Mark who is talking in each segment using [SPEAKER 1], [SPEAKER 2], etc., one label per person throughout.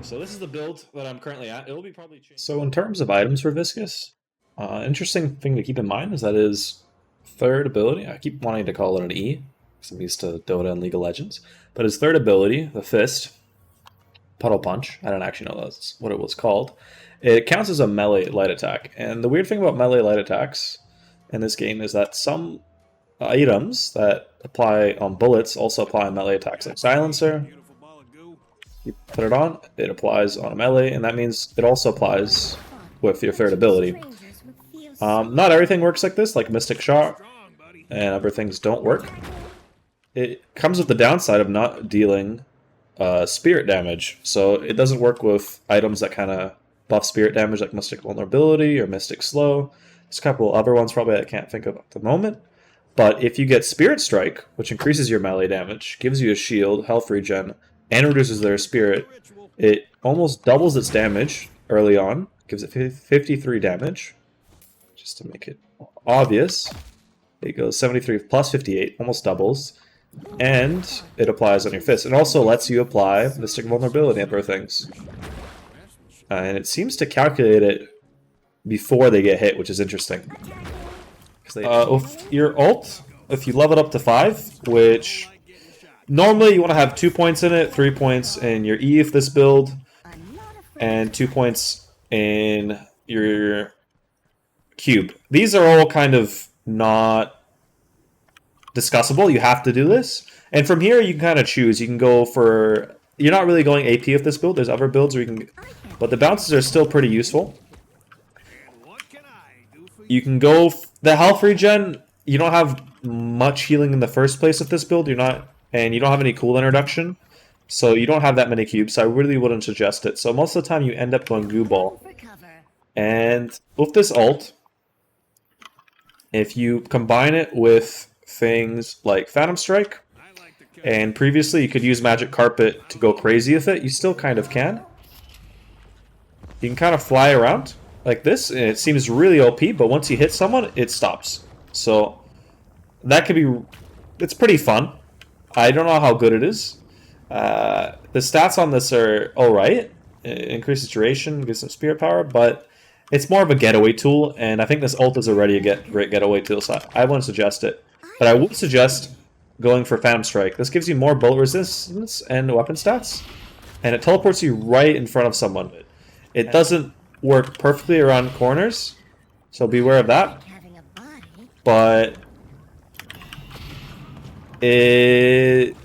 [SPEAKER 1] So this is the build that I'm currently at. It'll be probably changed.
[SPEAKER 2] So in terms of items for Visicious, interesting thing to keep in mind is that his third ability, I keep wanting to call it an E, because I'm used to Dota and League of Legends, but his third ability, the Fist, Puddle Punch, I don't actually know that's what it was called, it counts as a melee light attack. And the weird thing about melee light attacks in this game is that some items that apply on bullets also apply on melee attacks, like Silencer. You put it on, it applies on a melee, and that means it also applies with your third ability. Not everything works like this, like Mystic Shot, and other things don't work. It comes with the downside of not dealing spirit damage, so it doesn't work with items that kind of buff spirit damage, like Mystic Vulnerability or Mystic Slow. There's a couple other ones probably I can't think of at the moment. But if you get Spirit Strike, which increases your melee damage, gives you a shield, health regen, and reduces their spirit, it almost doubles its damage early on, gives it 53 damage, just to make it obvious. It goes 73 plus 58, almost doubles, and it applies on your fist. It also lets you apply Mystic Vulnerability and other things. And it seems to calculate it before they get hit, which is interesting. With your ult, if you level it up to 5, which normally you want to have 2 points in it, 3 points in your E if this build, and 2 points in your cube. These are all kind of not discussable. You have to do this. And from here you can kind of choose. You can go for... You're not really going AP with this build. There's other builds where you can... But the bounces are still pretty useful. You can go... The health regen, you don't have much healing in the first place with this build. You're not... And you don't have any cooldown reduction, so you don't have that many cubes, so I really wouldn't suggest it. So most of the time you end up going Goo Ball. And with this ult, if you combine it with things like Phantom Strike, and previously you could use Magic Carpet to go crazy with it, you still kind of can. You can kind of fly around like this, and it seems really OP, but once you hit someone, it stops. So that could be... It's pretty fun. I don't know how good it is. The stats on this are alright. It increases duration, gives some spirit power, but it's more of a getaway tool, and I think this ult is already a great getaway tool, so I wouldn't suggest it. But I would suggest going for Phantom Strike. This gives you more bullet resistance and weapon stats, and it teleports you right in front of someone. It doesn't work perfectly around corners, so beware of that. But... if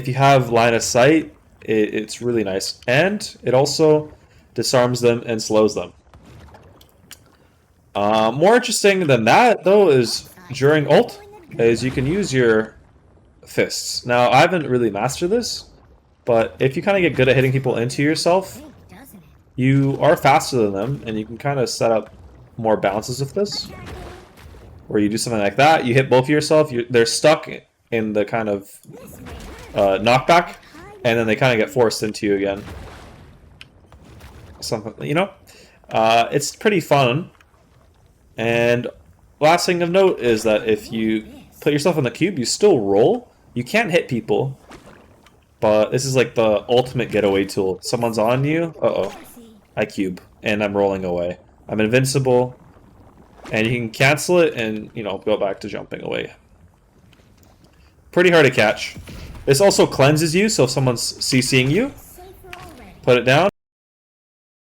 [SPEAKER 2] you have line of sight, it's really nice. And it also disarms them and slows them. More interesting than that, though, is during ult, is you can use your fists. Now, I haven't really mastered this, but if you kind of get good at hitting people into yourself, you are faster than them, and you can kind of set up more bounces with this. Where you do something like that, you hit both of yourself, they're stuck in the kind of knockback, and then they kind of get forced into you again. Something, you know? It's pretty fun. And last thing of note is that if you put yourself in the cube, you still roll. You can't hit people, but this is like the ultimate getaway tool. Someone's on you, uh-oh, I cube, and I'm rolling away. I'm invincible, and you can cancel it and, you know, go back to jumping away. Pretty hard to catch. This also cleanses you, so if someone's CCing you, put it down.